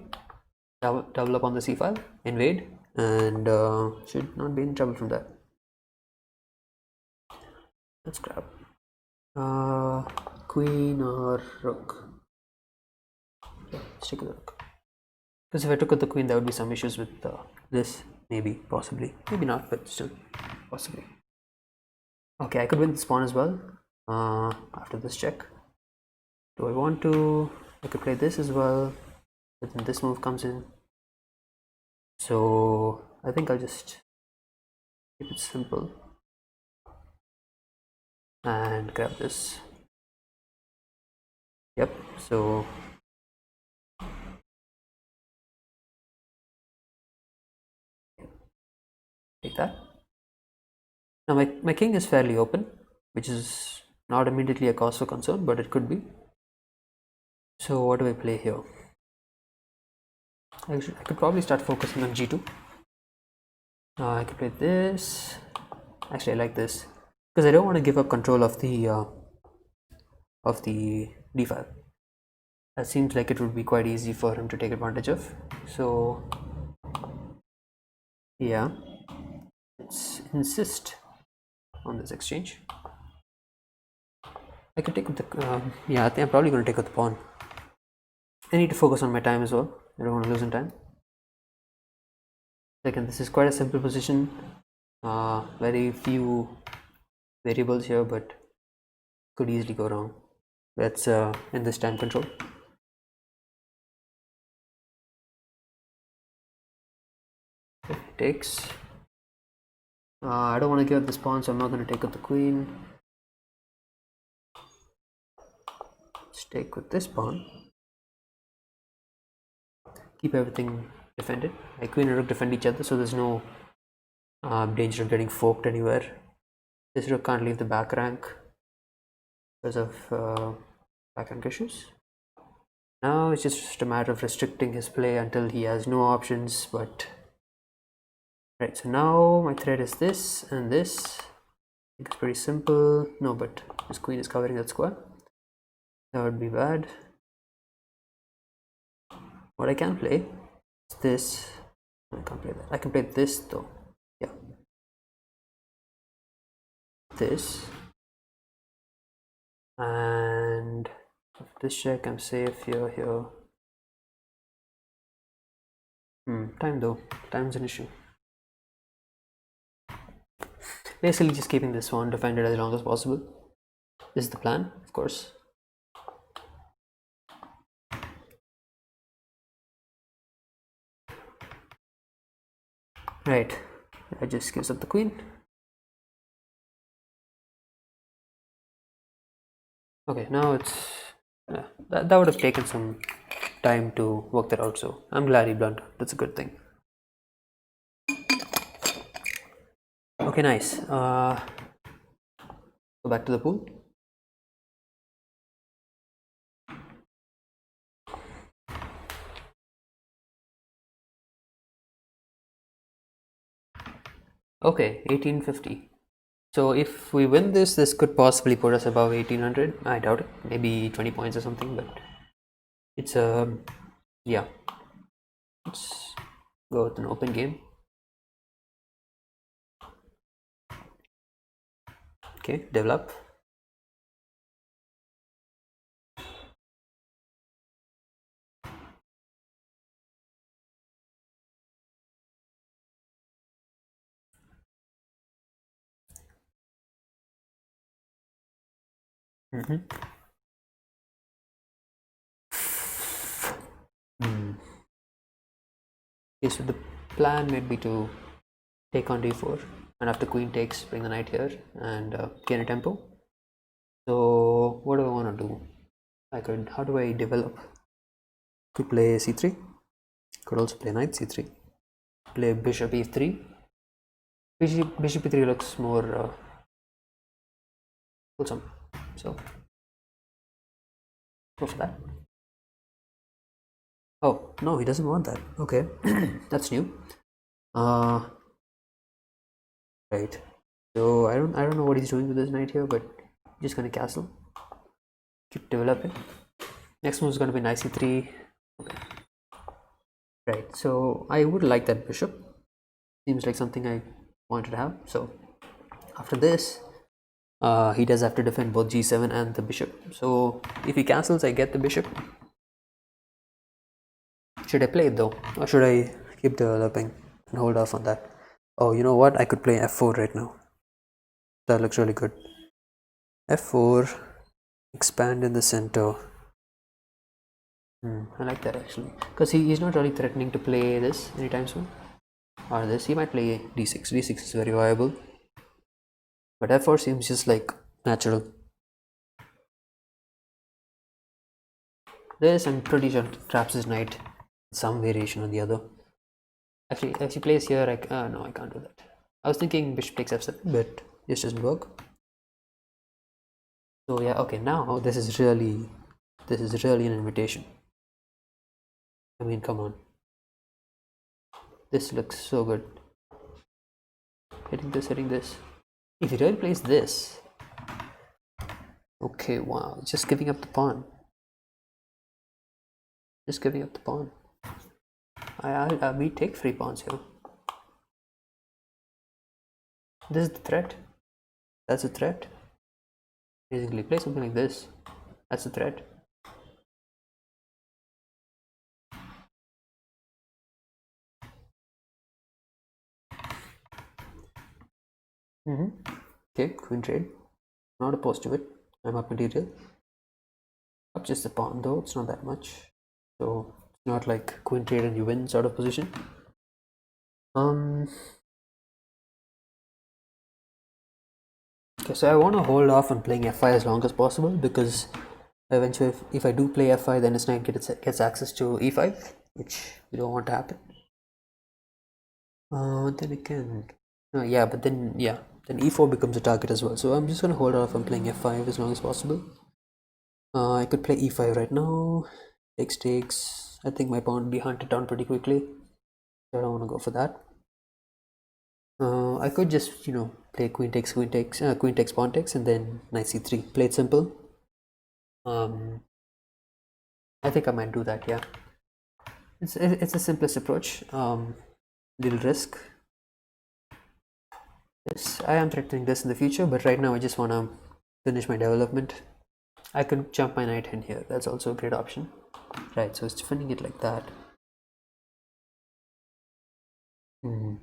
double up on the c file, invade, and should not be in trouble from that. Let's grab queen or rook. Yeah, let's take a rook. Because if I took out the queen, there would be some issues with this, maybe, possibly, maybe not, but still, possibly. Okay, I could win this pawn as well after this check. Do I want to? I could play this as well, but then this move comes in. So I think I'll just keep it simple and grab this. Yep, so take that. Now my king is fairly open, which is not immediately a cause for concern, but it could be. So what do I play here? I could probably start focusing on g2. I could play this. Actually, I like this because I don't want to give up control of the d file. That seems like it would be quite easy for him to take advantage of. So yeah, let's insist on this exchange. I could take the yeah, I think I'm probably going to take out the pawn. I need to focus on my time as well. I don't want to lose in time. Second, this is quite a simple position. Very few variables here, but could easily go wrong. That's in this time control. Okay, takes. I don't want to give up this pawn, so I'm not going to take out the queen. Let's take with this pawn. Keep everything defended. My queen and rook defend each other, so there's no danger of getting forked anywhere. This rook can't leave the back rank because of back rank issues. Now it's just a matter of restricting his play until he has no options. But right, so now my threat is this and this. I think it's pretty simple. No, but his queen is covering that square. That would be bad. What I can play is this. I can't play that. I can play this though. Yeah. This. And after this check, I'm safe here. Time though. Time's an issue. Basically just keeping this one defended as long as possible. This is the plan, of course. Right, I just gives up the queen. Okay, now it's that would have taken some time to work that out, so I'm glad he blundered. That's a good thing. Okay, nice. Go back to the pool. Okay, 1850. So if we win this, this could possibly put us above 1800. I doubt it. Maybe 20 points or something, but it's a yeah. Let's go with an open game. Okay, develop. Mm-hmm. Okay, so the plan may be to take on d4, and after queen takes, bring the knight here and gain a tempo. So what do I want to do? How do I develop? Could play c3. Could also play knight c3. Play bishop e3. Bishop e3 looks more wholesome. So go for that. Oh no, he doesn't want that. Okay, that's new. Right. So I don't know what he's doing with this knight here, but just gonna castle. Keep developing. Next move is gonna be knight c3. Okay. Right. So I would like that bishop. Seems like something I wanted to have. So after this, he does have to defend both g7 and the bishop. So if he castles, I get the bishop. Should I play it though, or should I keep developing and hold off on that? Oh, you know what? I could play f4 right now. That looks really good. f4, expand in the center. I like that actually, because he's not really threatening to play this anytime soon. Or this, he might play d6. d6 is very viable, but f4 seems just like natural. This, I'm pretty sure, traps his knight in some variation or the other. Actually, if he plays here, no, I can't do that. I was thinking bishop takes f7, but this doesn't work. So yeah, okay, now this is really an invitation. I mean, come on. This looks so good. Hitting this. If he really plays this, okay, wow, just giving up the pawn. Just giving up the pawn. We take free pawns here. This is the threat. That's a threat. Basically, play something like this. That's a threat. Okay, queen trade. Not opposed to it. I'm up material. Up just the pawn though, it's not that much. So it's not like queen trade and you win sort of position. Okay, so I want to hold off on playing f5 as long as possible, because eventually if I do play f5, then his knight gets access to e5, which we don't want to happen. Then again, yeah, but then e4 becomes a target as well. So I'm just gonna hold off on playing f5 as long as possible. I could play e5 right now. Takes. I think my pawn would be hunted down pretty quickly, so I don't want to go for that. I could just play queen takes, pawn takes, and then knight c3. Play it simple. I think I might do that. Yeah, it's the simplest approach. Little risk. Yes, I am threatening this in the future, but right now I just want to finish my development. I could jump my knight in here. That's also a great option. Right, so it's defending it like that. I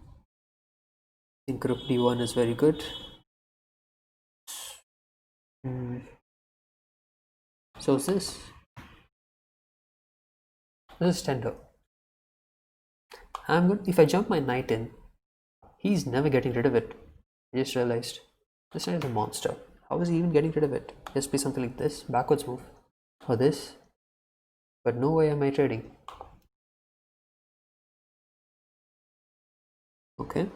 think rook d1 is very good. So is this. This is tender. If I jump my knight in, he's never getting rid of it. I just realized. This knight is a monster. How is he even getting rid of it? Just be something like this, backwards move. Or this. But no way am I trading. Okay.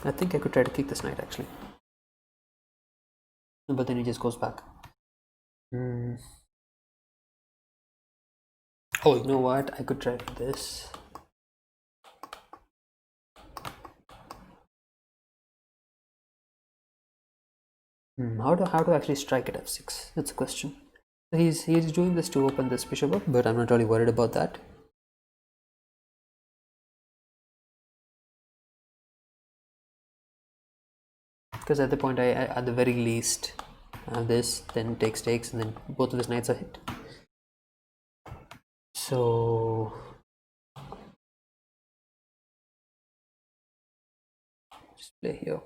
I think I could try to kick this knight actually. But then he just goes back. Oh, you know what? I could try this. How to actually strike at f6? That's a question. So he's doing this to open this bishop up, but I'm not really worried about that. Because at the point I at the very least have this, then takes, and then both of his knights are hit. So just play here.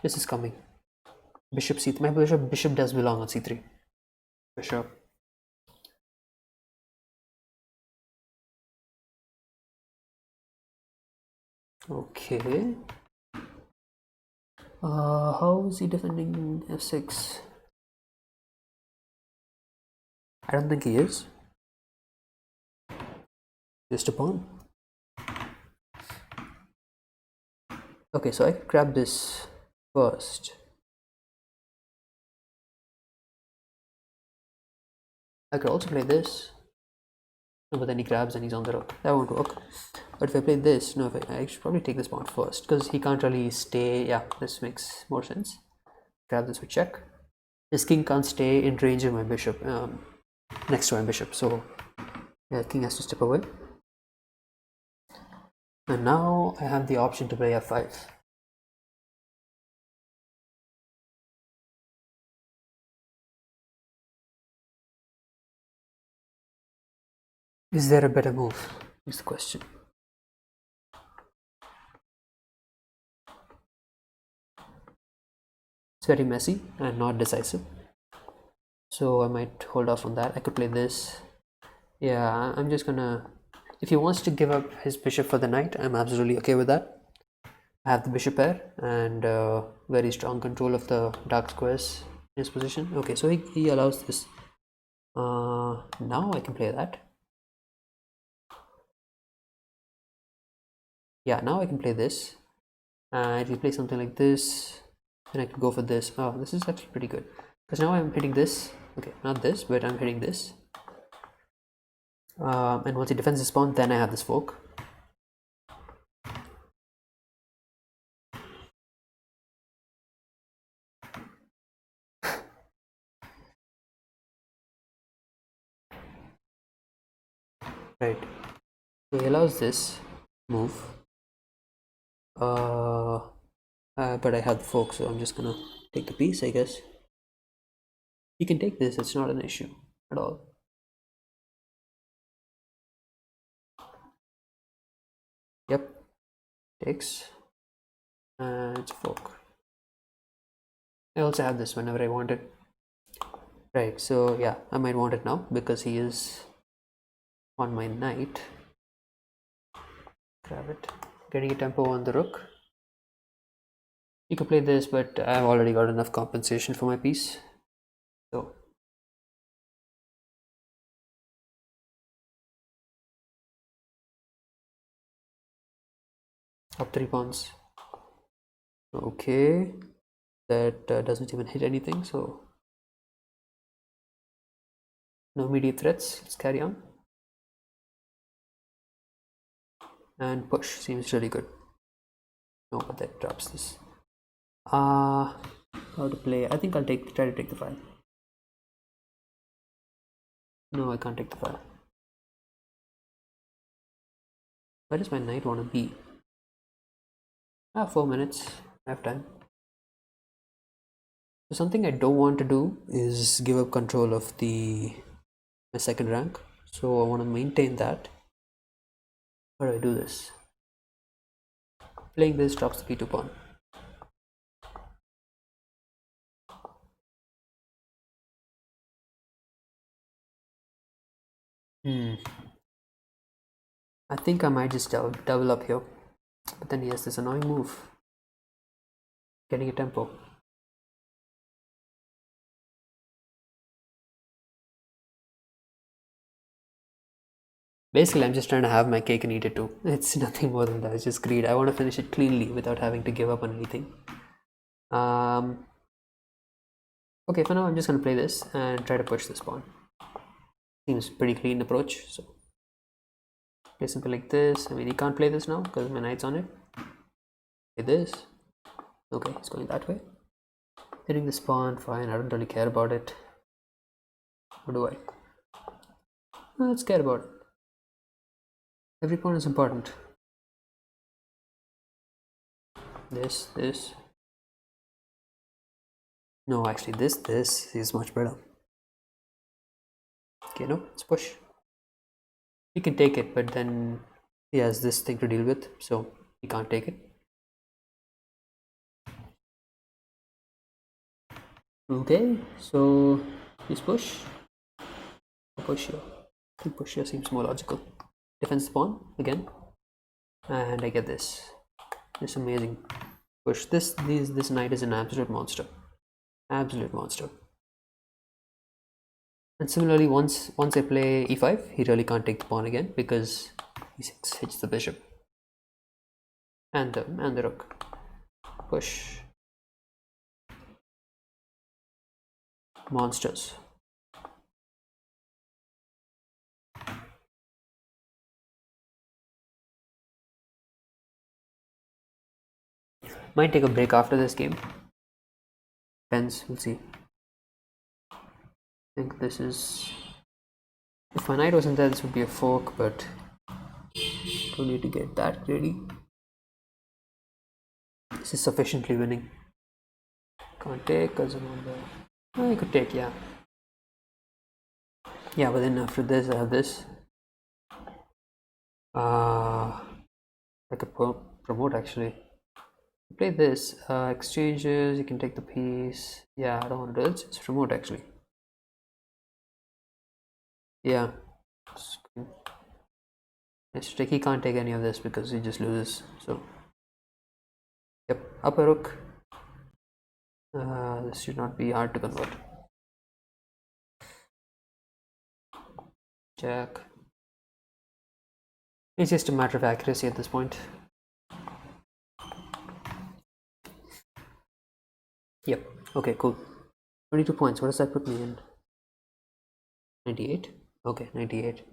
This is coming. Bishop c3. My bishop does belong on c3 for sure. Okay. How is he defending f6? I don't think he is. Just a pawn. Okay, so I grab this first. I could also play this. No, but then he grabs and he's on the rook. That won't work. But if I play this, no, I should probably take this pawn first because he can't really stay. Yeah, this makes more sense. Grab this with check. His king can't stay in range of my bishop, next to my bishop. So yeah, king has to step away. And now I have the option to play f5. Is there a better move? Is the question. It's very messy and not decisive. So I might hold off on that. I could play this. Yeah, I'm just gonna... If he wants to give up his bishop for the knight, I'm absolutely okay with that. I have the bishop pair and very strong control of the dark squares in his position. Okay, so he allows this. Now I can play that. Yeah, now I can play this. If you play something like this, then I can go for this. Oh, this is actually pretty good. Because now I'm hitting this. Okay, not this, but I'm hitting this. And once he defends his pawn, then I have this fork. Right. So he allows this move. But I have the fork, so I'm just gonna take the piece, I guess. You can take this, it's not an issue at all. Yep, takes, and it's a fork. I also have this whenever I want it. Right, so yeah, I might want it now because he is on my knight. Grab it, getting a tempo on the rook. You could play this, but I've already got enough compensation for my piece. So up 3 pawns. Okay, that doesn't even hit anything, so no immediate threats. Let's carry on. And push seems really good. No, but that drops this. How to play? I think I'll try to take the file. No, I can't take the file. Where does my knight want to be? 4 minutes. I have time. So something I don't want to do is give up control of my second rank. So I want to maintain that. How do I do this? Playing this drops the b2 pawn. I think I might just double up here. But then he has this annoying move. Getting a tempo. Basically, I'm just trying to have my cake and eat it too. It's nothing more than that. It's just greed. I want to finish it cleanly without having to give up on anything. Okay, for now I'm just going to play this and try to push this pawn. Seems pretty clean approach. So play something like this. I mean, he can't play this now because my knight's on it. Play this. Okay, it's going that way. Hitting this pawn, fine, I don't really care about it. What do I? Let's care about it. Every pawn is important. This. No, actually, this is much better. Okay, no, let's push. He can take it, but then he has this thing to deal with, so he can't take it. Okay, so please push. Push here. I think push here seems more logical. Defense pawn again, and I get this. This amazing push. This knight is an absolute monster. Absolute monster. And similarly, once I play e5, he really can't take the pawn again because e6 hits the bishop and the rook. Push. Monsters. Might take a break after this game. Depends, we'll see. I think this is... If my knight wasn't there, this would be a fork, but don't need to get that greedy. This is sufficiently winning. Can't take because I'm on the... Oh, I could take, yeah. Yeah, but then after this, I have this. I could promote actually. Play this. Exchanges, you can take the piece. Yeah, I don't want to do it. It's promote actually. Yeah. Let's take. He can't take any of this because he just loses. So, yep, up a rook. This should not be hard to convert. Jack. It's just a matter of accuracy at this point. Yep. Okay, cool. 22 points. What does that put me in? 98. Okay, 98.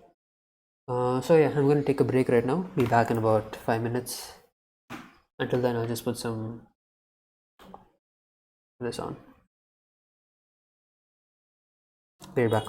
So yeah, I'm going to take a break right now. Be back in about 5 minutes. Until then, I'll just put some this on. Be right back.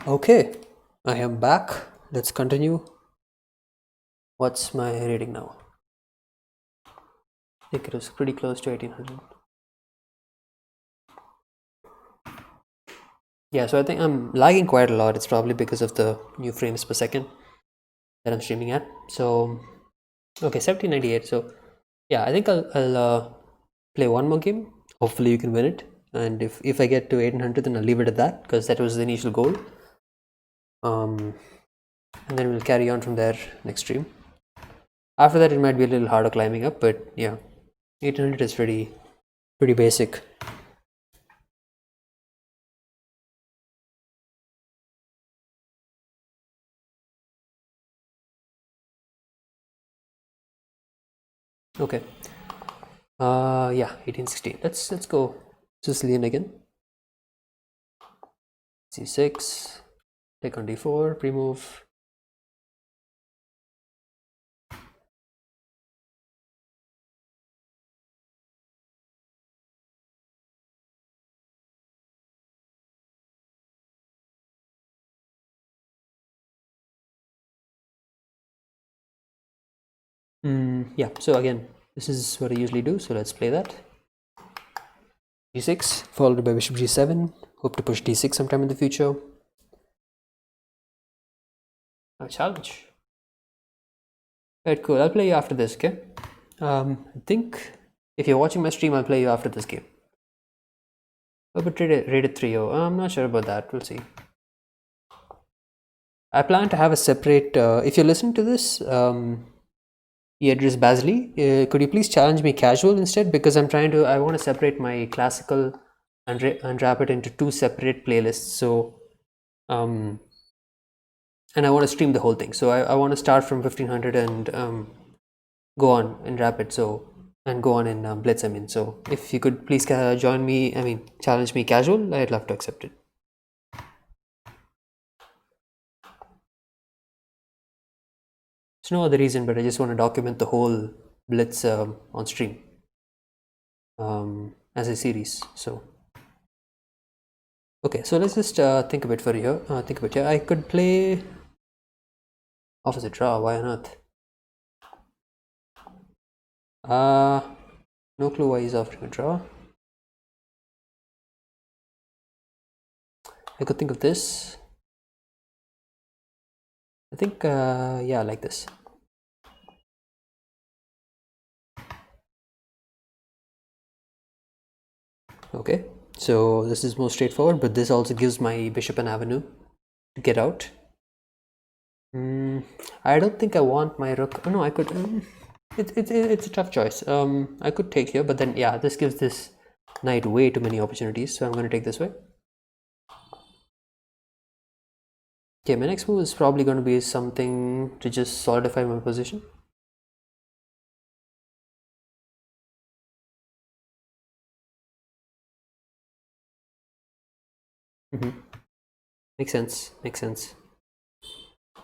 Okay, I am back. Let's continue. What's my rating now? I think it was pretty close to 1800. Yeah, so I think I'm lagging quite a lot. It's probably because of the new frames per second that I'm streaming at. So, okay, 1798. So, yeah, I think I'll play one more game. Hopefully, you can win it. And if I get to 1800, then I'll leave it at that because that was the initial goal. And then we'll carry on from there next stream. After that, it might be a little harder climbing up, but yeah, 1800 is pretty basic. Okay. Yeah, 1816. Let's go Sicilian again. C6, take on D4, pre-move. Yeah, so again, this is what I usually do, so let's play that. G6, followed by bishop G7. Hope to push D6 sometime in the future. A challenge. Alright, cool. I'll play you after this, okay? I think if you're watching my stream, I'll play you after this game. Oh, but rated 3-0. I'm not sure about that. We'll see. I plan to have a separate. If you're listening to this, Yadris Basley, could you please challenge me casual instead? Because I want to separate my classical and wrap it into two separate playlists. So, and I want to stream the whole thing. So I want to start from 1500 and go on and wrap it. So, and go on in Blitz. I mean, so if you could please join me, challenge me casual, I'd love to accept it. There's no other reason, but I just want to document the whole Blitz on stream as a series. So, okay, so let's just think a bit for here. Think a bit here. I could play opposite draw. Why not? No clue why he's offering a draw. I could think of this. I think, yeah, like this. Okay, so this is more straightforward, but this also gives my bishop an avenue to get out. I don't think I want my rook. Oh, no, I could. It's a tough choice. I could take here, but then yeah, this gives this knight way too many opportunities, so I'm going to take this way. Okay, my next move is probably going to be something to just solidify my position. Makes sense. Makes sense.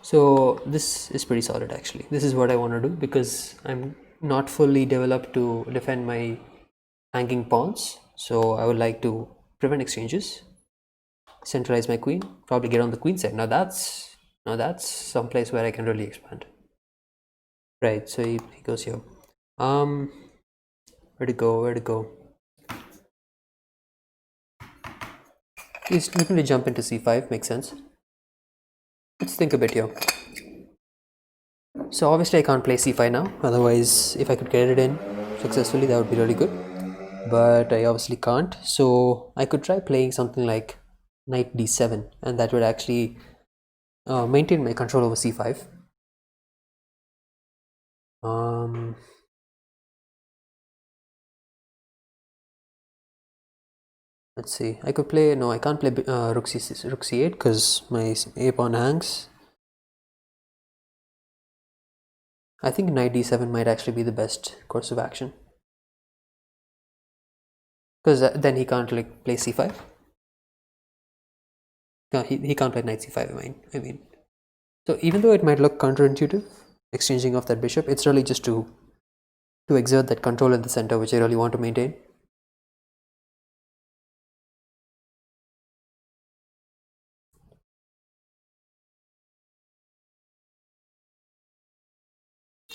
So this is pretty solid actually. This is what I want to do because I'm not fully developed to defend my hanging pawns. So I would like to prevent exchanges, centralize my queen, probably get on the queen side. Now that's some place where I can really expand. Right, so he goes here. Where to go? Where to go? He's looking to jump into c5, makes sense. Let's think a bit here. So obviously I can't play c5 now, otherwise if I could get it in successfully that would be really good, but I obviously can't. So I could try playing something like knight d7 and that would actually maintain my control over c5. Let's see, I could play, no I can't play rook c8 because my a pawn hangs. I think knight d7 might actually be the best course of action because then he can't like play c5. No, he can't play knight c5. I mean, so even though it might look counterintuitive, exchanging off that bishop, it's really just to exert that control in the center, which I really want to maintain.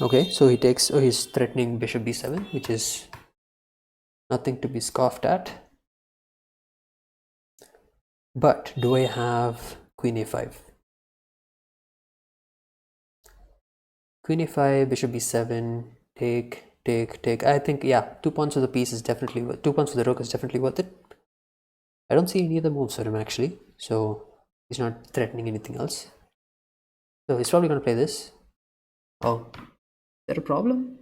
Okay, so he takes, oh, he's threatening bishop b7, which is nothing to be scoffed at. But do I have queen a5? Queen a5, bishop b7, take. I think, yeah, 2 pawns of the piece is definitely worth, 2 pawns of the rook is definitely worth it. I don't see any other moves for him actually, so he's not threatening anything else. So he's probably going to play this. Oh, is that a problem?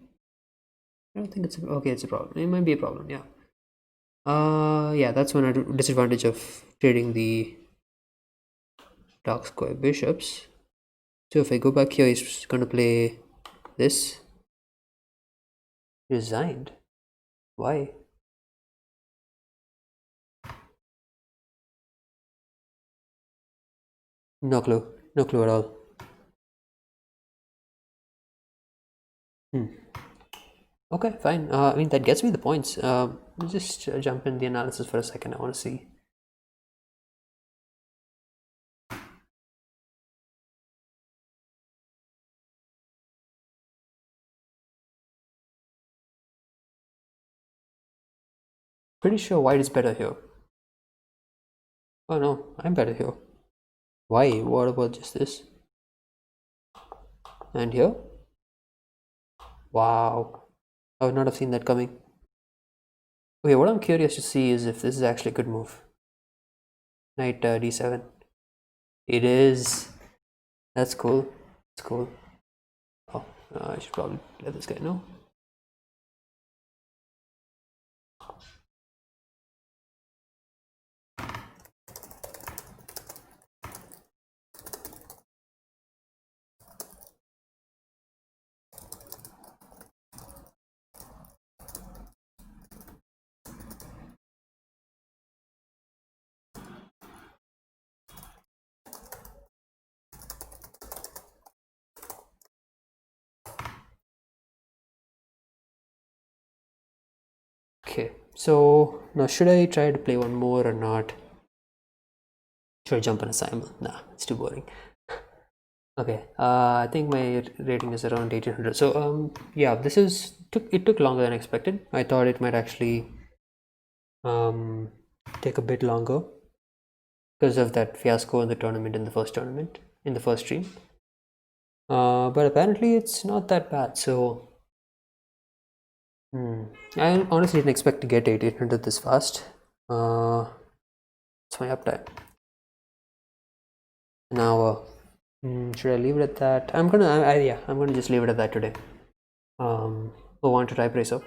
I don't think it's a, okay. It's a problem. It might be a problem. Yeah. Yeah. That's one disadvantage of trading the dark square bishops. So if I go back here, he's going to play this. Resigned. Why? No clue. No clue at all. Okay, fine. I mean, that gets me the points. Let's just jump in the analysis for a second. I want to see. Pretty sure white is better here. Oh no, I'm better here. Why? What about just this? And here? Wow. I would not have seen that coming. Okay, what I'm curious to see is if this is actually a good move. Knight d7. It is. That's cool. That's cool. Oh, I should probably let this guy know. Okay, so now should I try to play one more or not? Should I jump on a Simon? Nah, it's too boring. Okay, I think my rating is around 1800. So yeah, this is it took longer than expected. I thought it might actually take a bit longer because of that fiasco in the tournament, in the first tournament, in the first stream. But apparently it's not that bad. So I honestly didn't expect to get 1800 this fast. It's my uptime. Now, should I leave it at that? I'm gonna just leave it at that today. I want to type race up.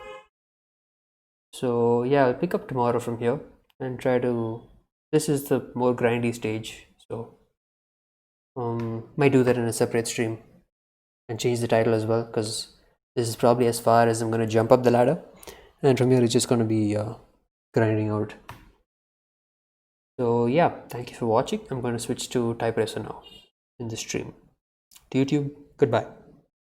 So yeah, I'll pick up tomorrow from here and try to. This is the more grindy stage, so might do that in a separate stream and change the title as well, because this is probably as far as I'm gonna jump up the ladder, and from here it's just gonna be grinding out. So yeah, thank you for watching. I'm going to switch to type racer now in the stream. To YouTube, goodbye.